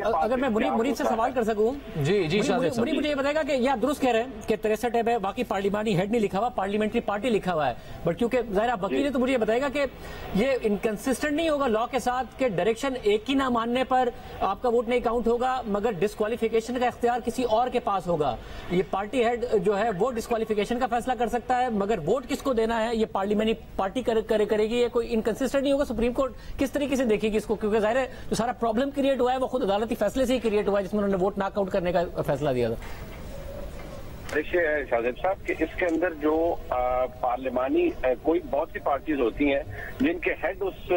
आपके पास अगर मैं मुनीब से सवाल कर सकूं, जी मुनीब मुझे ये बताएगा कि ये आप दुरुस्त कह रहे हैं कि 63 है, बाकी पार्लिमानी हेड नहीं लिखा हुआ, पार्लियामेंट्री पार्टी लिखा हुआ है, बट क्योंकि ज़ाहिर आप वकील है तो मुझे ये बताएगा कि ये इनकंसिस्टेंट नहीं होगा लॉ के साथ कि डायरेक्शन एक ही ना मानने पर आपका वोट नहीं काउंट होगा, मगर डिस्क्वालिफिकेशन का इख्तियार किसी और के पास होगा। ये पार्टी हेड जो है वो डिस्क्वालिफिकेशन का फैसला कर सकता है, मगर वोट किसको देना है ये पार्लियामेंट्री पार्टी करेगी। ये कोई इनकंसिस्टेंट नहीं होगा। सुप्रीम कोर्ट किस तरीके से देखेगी इसको, क्योंकि ज़ाहिर है जो सारा प्रॉब्लम क्रिएट हुआ है वो खुद अदालती फैसले से ही क्रिएट हुआ है जिसमें उन्होंने वोट नॉक आउट करने का फैसला दिया था। देखिए शाहजेब साहब कि इसके अंदर जो पार्लिमानी कोई बहुत सी पार्टीज होती हैं जिनके हेड उस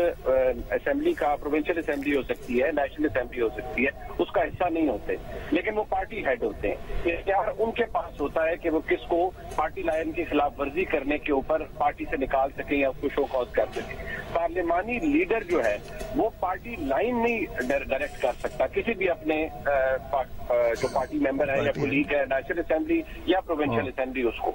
असेंबली का प्रोविंशियल असेंबली हो सकती है, नेशनल असेंबली हो सकती है, उसका हिस्सा नहीं होते, लेकिन वो पार्टी हेड होते हैं। इख्तियार उनके पास होता है कि वो किसको पार्टी लाइन की खिलाफ वर्जी करने के ऊपर पार्टी से निकाल सके या उसको शो कॉज कर सके। पार्लिमानी लीडर जो है वो पार्टी लाइन नहीं डायरेक्ट कर सकता किसी भी अपने जो पार्टी मेंबर है या कोलीग है, नेशनल असेंबली या प्रोविंशियल असेंबली, उसको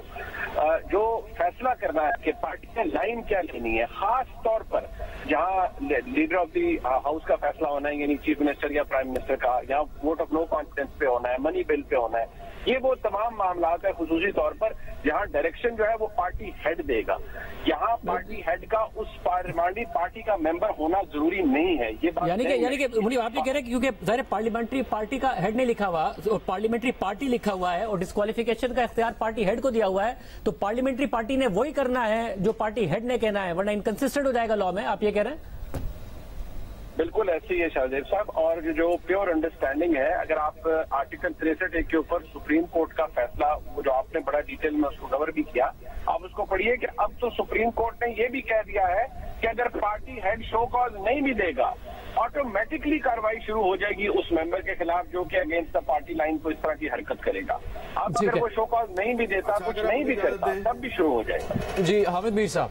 जो फैसला करना है कि पार्टी ने लाइन क्या लेनी है, खास तौर पर जहां लीडर ऑफ दी हाउस का फैसला होना है, यानी चीफ मिनिस्टर या प्राइम मिनिस्टर का, या वोट ऑफ नो कॉन्फिडेंस पे होना है, मनी बिल पे होना है, ये वो तमाम मामला है खुसूसी तौर पर जहां डायरेक्शन जो है वो पार्टी हेड देगा। यहाँ पार्टी हेड का उस पार्लियामेंट्री पार्टी का मेंबर होना जरूरी नहीं है। ये बात यानी कि मुझे आप ये कह रहे हैं क्योंकि ज़ाहिर पार्लियामेंट्री पार्टी का हेड नहीं लिखा हुआ और पार्लियामेंट्री पार्टी लिखा हुआ है और डिस्क्वालिफिकेशन का इख्तियार पार्टी हेड को दिया हुआ है, तो पार्लियामेंट्री पार्टी ने वही करना है जो पार्टी हेड ने कहना है, वरना इनकंसिस्टेंट हो जाएगा लॉ में। आप ये कह रहे हैं? बिल्कुल ऐसे ही है शाहजेब साहब। और जो प्योर अंडरस्टैंडिंग है, अगर आप आर्टिकल 63 के ऊपर सुप्रीम कोर्ट का फैसला जो आपने बड़ा डिटेल में उसको कवर भी किया, आप उसको पढ़िए कि अब तो सुप्रीम कोर्ट ने ये भी कह दिया है कि अगर पार्टी हेड शो कॉज नहीं भी देगा, ऑटोमेटिकली कार्रवाई शुरू हो जाएगी उस मेंबर के खिलाफ जो कि अगेंस्ट द पार्टी लाइन को इस तरह की हरकत करेगा। अब अगर वो शो कॉज नहीं भी देता, कुछ नहीं भी करता, तब भी शुरू हो जाएगा। जी हामिद मीर साहब।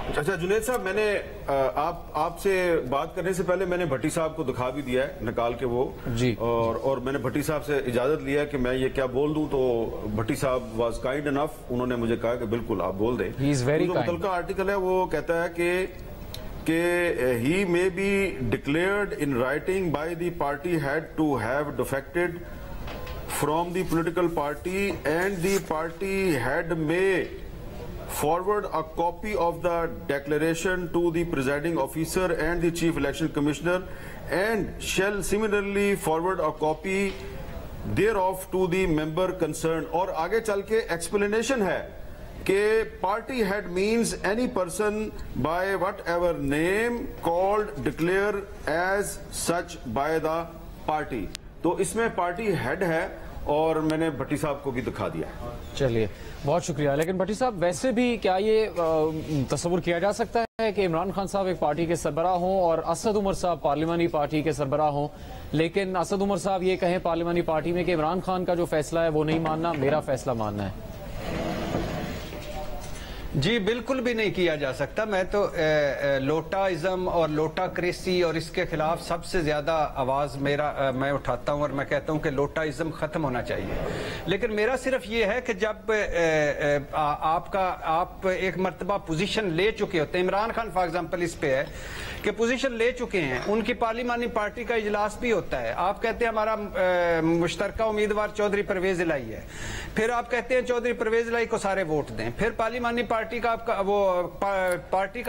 अच्छा जुनैद साहब, मैंने आपसे बात करने से पहले मैंने भट्टी साहब को दिखा भी दिया है निकाल के वो जी, और मैंने भट्टी साहब से इजाजत लिया है कि मैं ये क्या बोल दूं, तो भट्टी साहब वाज काइंड इनफ, उन्होंने मुझे कहा कि बिल्कुल आप बोल दें। जो मुतलका आर्टिकल है वो कहता है कि he may be declared in writing by the party head to have defected from the political party, and the party head may forward a copy of the declaration to the presiding officer and the chief election commissioner, and shall similarly forward a copy thereof to the member concerned। और आगे चल के explanation है कि party head means any person by whatever name called declare as such by the party. तो इसमें party head है और मैंने भट्टी साहब को भी दिखा दिया। चलिए बहुत शुक्रिया। लेकिन भट्टी साहब, वैसे भी क्या ये तस्वुर किया जा सकता है कि इमरान खान साहब एक पार्टी के सरबराह हों और असद उमर साहब पार्लिमानी पार्टी के सरबराह हों, लेकिन असद उमर साहब ये कहें पार्लिमानी पार्टी में कि इमरान खान का जो फैसला है वो नहीं मानना, मेरा फैसला मानना है? जी बिल्कुल भी नहीं किया जा सकता। मैं तो लोटाइज्म और लोटाक्रेसी और इसके खिलाफ सबसे ज्यादा आवाज मैं उठाता हूं और मैं कहता हूं कि लोटाइज्म खत्म होना चाहिए। लेकिन मेरा सिर्फ ये है कि जब आप एक मर्तबा पोजीशन ले चुके होते हैं, इमरान खान फॉर एग्जांपल इस पे है कि पोजीशन ले चुके हैं, उनकी पार्लिमानी पार्टी का इजलास भी होता है, आप कहते हैं हमारा मुश्तरका उम्मीदवार चौधरी परवेज इलाही है, फिर आप कहते हैं चौधरी परवेज इलाही को सारे वोट दें, फिर पार्लिमानी पार्टी का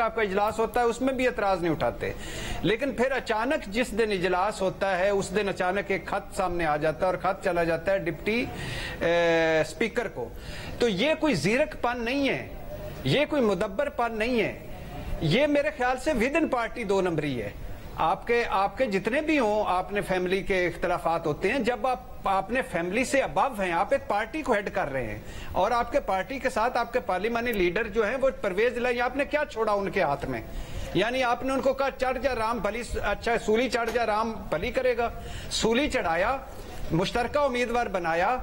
आपका इजलास होता है, उसमें भी एतराज नहीं उठाते। लेकिन फिर अचानक जिस दिन इजलास होता है उस दिन अचानक एक खत सामने आ जाता है और खत चला जाता है डिप्टी स्पीकर को। तो ये कोई जीरकपन नहीं है, ये कोई मुदब्बरपन नहीं है, ये मेरे ख्याल से विद इन पार्टी दो नंबरी है। आपके जितने भी हों, आपने फैमिली के इख्तलाफात होते हैं, जब आपने फैमिली से अबव हैं, आप एक पार्टी को हेड कर रहे हैं और आपके पार्टी के साथ आपके पार्लिमानी लीडर जो हैं वो परवेज इलाही, आपने क्या छोड़ा उनके हाथ में? यानी आपने उनको कहा चढ़ जा राम भली, अच्छा सूली चढ़ जा राम भली करेगा, सूली चढ़ाया, मुश्तरका उम्मीदवार बनाया,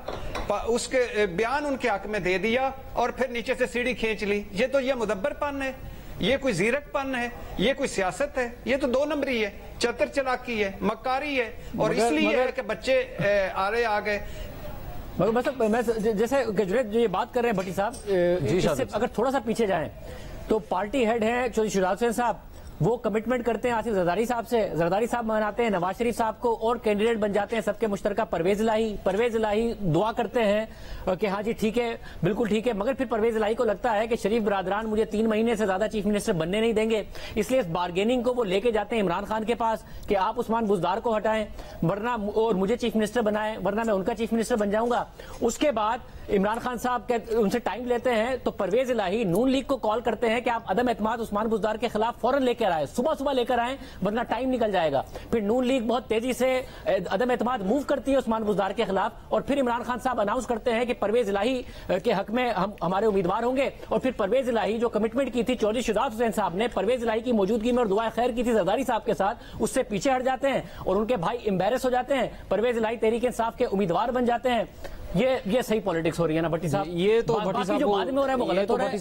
उसके बयान उनके हक में दे दिया और फिर नीचे से सीढ़ी खींच ली। ये तो ये मुदब्बरपन है, ये कोई जीरकपन है, ये कोई सियासत है? ये तो दो नंबरी है, चतर चलाकी है, मक्कारी है, और इसलिए है कि बच्चे आ गए। मगर मैं जैसे जो ये बात कर रहे हैं भट्टी साहब, इससे अगर थोड़ा सा पीछे जाएं तो पार्टी हेड है चौधरी शुजात हुसैन साहब, वो कमिटमेंट करते हैं आसिफ जरदारी साहब से, जरदारी साहब मनाते हैं नवाज शरीफ साहब को और कैंडिडेट बन जाते हैं सबके मुश्तरका परवेज इलाही दुआ करते हैं कि हाँ जी ठीक है, बिल्कुल ठीक है, मगर फिर परवेज इलाही को लगता है कि शरीफ बरादरान मुझे 3 महीने से ज्यादा चीफ मिनिस्टर बनने नहीं देंगे, इसलिए इस बार्गेनिंग को वो लेके जाते हैं इमरान खान के पास कि आप उस्मान बुज़दार को हटाएं वरना और मुझे चीफ मिनिस्टर बनाएं वरना मैं उनका चीफ मिनिस्टर बन जाऊंगा। उसके बाद इमरान खान साहब उनसे टाइम लेते हैं तो परवेज इलाही नून लीग को कॉल करते हैं कि आप अदम एतमाद उस्मान बुज़दार के खिलाफ फौरन लेकर आए, सुबह लेकर आए वरना टाइम निकल जाएगा। फिर नून लीग बहुत तेजी से अदम एतमाद मूव करती है उस्मान बुज़दार के खिलाफ और फिर इमरान खान साहब अनाउंस करते हैं कि परवेज इलाही के हक में हम हमारे उम्मीदवार होंगे। और फिर परवेज इलाही जो कमिटमेंट की थी चौधरी शुजात हुसैन साहब ने परवेज इलाही की मौजूदगी में और दुआ खैर की थी जरदारी साहब के साथ, उससे पीछे हट जाते हैं और उनके भाई एम्बेरस हो जाते हैं, परवेज इलाही तहरीक इंसाफ के उम्मीदवार बन जाते हैं। ये सही पॉलिटिक्स हो रही है ना भट्टी साहब? ये तो भट्टी साहब जो बाद में हो रहा है वो गलत हो रहा है,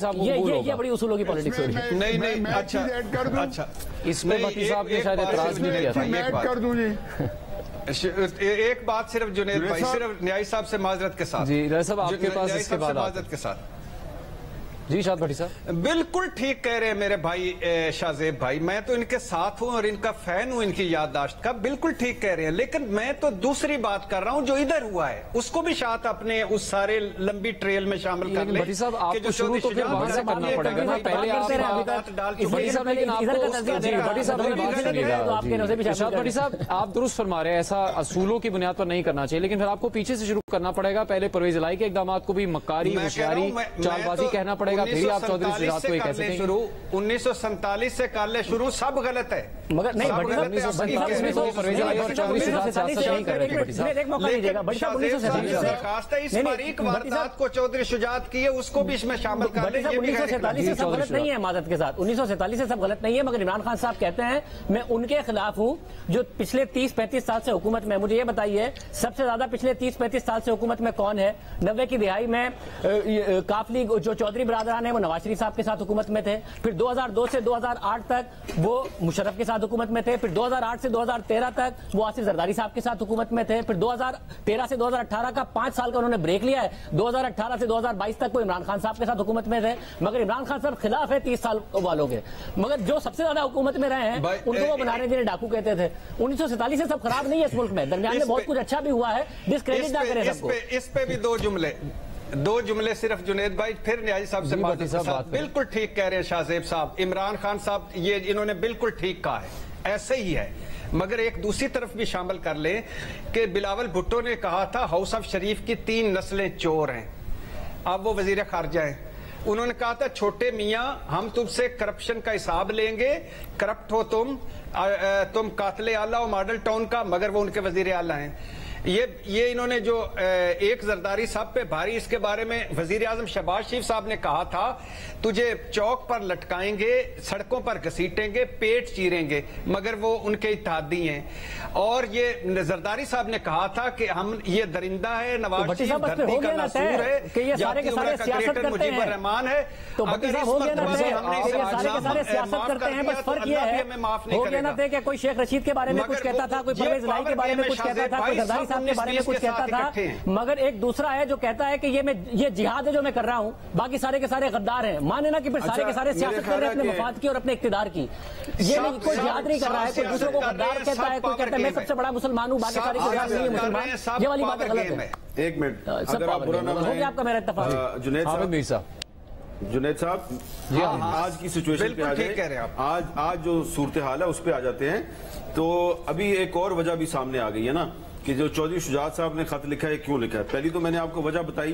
ये बड़ी उसूलों की पॉलिटिक्स हो रही है। नहीं अच्छा इसमें भट्टी साहब ने शायद एतराज नहीं किया था। मैं कर दूं जी एक बात सिर्फ जुनेद भाई, सिर्फ न्याय साहब से माजरत के साथ जी, साहब आपके पास इसके बाद माजरत के साथ जी शाद भट्टी साहब बिल्कुल ठीक कह रहे हैं मेरे भाई शाहजेब भाई, मैं तो इनके साथ हूं और इनका फैन हूं इनकी याददाश्त का, बिल्कुल ठीक कह रहे हैं। लेकिन मैं तो दूसरी बात कर रहा हूं जो इधर हुआ है उसको भी साथ अपने उस सारे लंबी ट्रेल में शामिल कर ले। भट्टी साहब आपको शुरू तो फिर वहां से करना पड़ेगा ना, पहले भट्टी साहब आप दुरुस्त फरमा रहे हैं, ऐसा असूलों की बुनियाद पर नहीं करना चाहिए, लेकिन फिर आपको पीछे से शुरू करना पड़ेगा। पहले परवेज इलाही के इकदाम को भी मक्कारी होशियारी चालबाजी कहना पड़ेगा, फिर आप चौधरी शुजात को कैसे कहेंगे? 1947 से कर ले शुरू, सब गलत है मगर नहीं परवेज इलाही और चौधरी शुजात नहीं कर रहे थे भट्टी साहब। दरखास्त है इस बारीक वारदात को चौधरी शुजात की है उसको भी इसमें शामिल कर ले। 1947 से सब गलत नहीं है मादत के साथ, 1947 से सब गलत नहीं है, मगर इमरान खान साहब कहते हैं मैं उनके खिलाफ हूं जो पिछले 30-35 साल से हुकूमत में। मुझे ये बताइए सबसे ज्यादा पिछले 30-35 साल से हुकूमत में कौन है? 90 की दिहाई में काफली जो चौधरी बरादरान है वो नवाज शरीफ साहब के साथ हुकूमत में थे, फिर 2002 से 2008 तक वो मुशर्रफ के साथ हुकूमत में थे, फिर 2008 से 2013 तक वो आसिफ जरदारी साहब के साथ हुकूमत में थे, फिर 2013 से 2018 का 5 साल का उन्होंने ब्रेक लिया है, 2018 से 2022 तक वो इमरान खान साहब के साथ हुकूमत में थे, मगर इमरान खान साहब खिलाफ है 30 साल वालों के। मगर जो सबसे ज्यादा हुकूमत में रहे हैं उनको वो बनाने जिन्हें डाकू कहते थे। 1947 से सब खराब नहीं है इस मुल्क में, दरमियान में बहुत कुछ अच्छा भी हुआ है, डिस्क्रेडिट ना करें सबको। इस पे भी दो जुमले सिर्फ जुनेद भाई, फिर न्याजी साहब से बात। बिल्कुल ठीक कह रहे हैं शाहजेब साहब, इमरान खान साहब ये इन्होंने बिल्कुल ठीक कहा है, ऐसे ही है। मगर एक दूसरी तरफ भी शामिल कर ले कि बिलावल भुट्टो ने कहा था हाउस ऑफ शरीफ की 3 नस्लें चोर हैं, अब वो वजीर खारजा हैं। उन्होंने कहा था छोटे मियां हम तुमसे करप्शन का हिसाब लेंगे, करप्ट हो तुम कातले आला हो मॉडल टाउन का, मगर वो उनके वजीर आला हैं। ये इन्होंने जो एक जरदारी साहब पे भारी, इसके बारे में वजीर आजम शहबाज शरीफ साहब ने कहा था तुझे चौक पर लटकाएंगे, सड़कों पर घसीटेंगे, पेट चीरेंगे, मगर वो उनके इत्तेहादी हैं। और ये जरदारी साहब ने कहा था कि हम ये दरिंदा है, नवाज शरीफ धरती का नासूर है, कि ये सारे के सारे सियासत करते हैं, रहमान है। तो अगर इस सारे के सारे सियासत करते हैं, बस फर्क ये है हो गया ना कि कोई शेख रशीद के बारे में कुछ कहता था, कोई परवेज इलाही के बारे में कुछ कहता था, कोई जरदारी साहब के बारे में कुछ कहता था, मगर एक दूसरा है जो कहता है कि ये जिहाद है जो मैं कर रहा हूं, बाकी सारे के सारे गद्दार हैं। माने ना कि फिर सारे के सारे सियासत कर रहे हैं अपने मफाद की और अपने इख्तिदार की। ये नहीं, कोई जिहाद नहीं कर रहा है, कोई दूसरों को गद्दार कहता है, कोई कहता है मैं सबसे बड़ा मुसलमान हूं, बाकी सारे के साथ नहीं है मुसलमान। ये वाली बात गलत है। एक मिनट, अगर आप बुरा ना माने, आपका मेरा इत्तेफाक। जुनेद साहब आज की सिचुएशन पे आ जाए, आज जो सूरत हाल है उस पे आ जाते हैं। तो अभी एक और वजह भी सामने आ गई है ना कि जो चौधरी शुजात साहब ने खत लिखा है, क्यों लिखा है। पहली तो मैंने आपको वजह बताई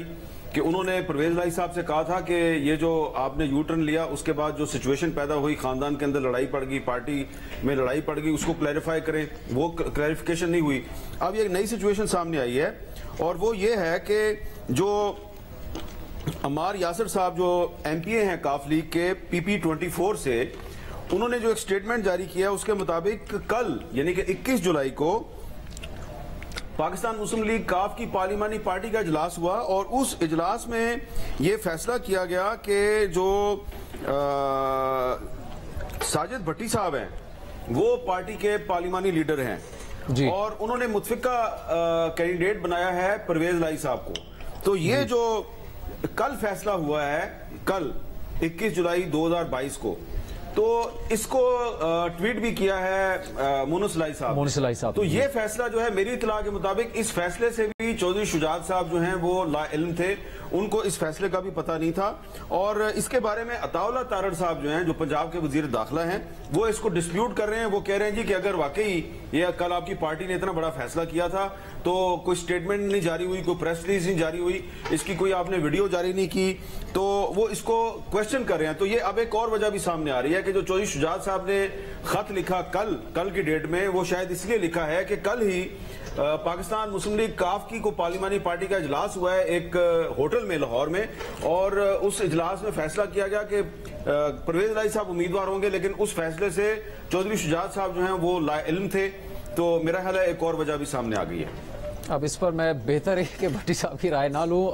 कि उन्होंने परवेज इलाही साहब से कहा था कि ये जो आपने यू टर्न लिया उसके बाद जो सिचुएशन पैदा हुई, खानदान के अंदर लड़ाई पड़ गई, पार्टी में लड़ाई पड़ गई, उसको क्लैरिफाई करें। वो क्लैरिफिकेशन नहीं हुई। अब ये नई सिचुएशन सामने आई है और वो ये है कि जो अम्मार यासिर साहब जो एमपीए हैं काफ लीग के PP24 से, उन्होंने जो एक स्टेटमेंट जारी किया उसके मुताबिक कल यानी कि 21 जुलाई को पाकिस्तान मुस्लिम लीग काफ की पार्लिमानी पार्टी का इजलास हुआ और उस इजलास में ये फैसला किया गया कि जो साजिद भट्टी साहब हैं वो पार्टी के पार्लिमानी लीडर हैं जी, और उन्होंने मुतफिका कैंडिडेट बनाया है परवेज इलाही साहब को। तो ये जो कल फैसला हुआ है, कल 21 जुलाई 2022 को, تو اس کو ٹویٹ بھی کیا ہے مونسلائی صاحب. تو یہ فیصلہ جو ہے میری اطلاع کے مطابق اس فیصلے سے بھی چودھری شجاعت صاحب جو ہیں وہ لا علم تھے, ان کو اس فیصلے کا بھی پتہ نہیں تھا. اور اس کے بارے میں عطا اللہ تارڑ صاحب جو ہیں جو پنجاب کے وزیر داخلہ ہیں وہ اس کو ڈسپیوٹ کر رہے ہیں. وہ کہہ رہے ہیں جی کہ اگر واقعی یہ کل آپ کی پارٹی نے اتنا بڑا فیصلہ کیا تھا تو کوئی سٹیٹمنٹ نہیں جاری ہوئی, کوئی پریس ریلیز نہیں جاری ہوئی, اس کی کوئی آپ نے ویڈیو جاری نہیں کی, تو وہ اس کو کوشچن کر رہے ہیں. تو یہ اب ایک اور وجہ بھی سامنے آ رہی ہے کہ جو چودھری شجاعت صاحب نے خط لکھا کل کی ڈیٹ میں, وہ شاید اس لیے لکھا ہے کہ کل ہی پاکستان مسلم لیگ کاف کی کو پارلیمانی پارٹی کا اجلاس ہوا ہے ایک ہوٹل میں لاہور میں, اور اس اجلاس میں فیصلہ کیا گیا کہ پرویز الہی صاحب امیدوار ہوں گے, لیکن اس فیصلے سے چودھری شجاعت صاحب جو ہیں وہ لا علم تھے. تو میرا خیال ہے ایک اور وجہ بھی سامنے آ گئی ہے. اب اس پر میں بہتر ہے کہ بھٹی صاحب کی رائے نہ لوں.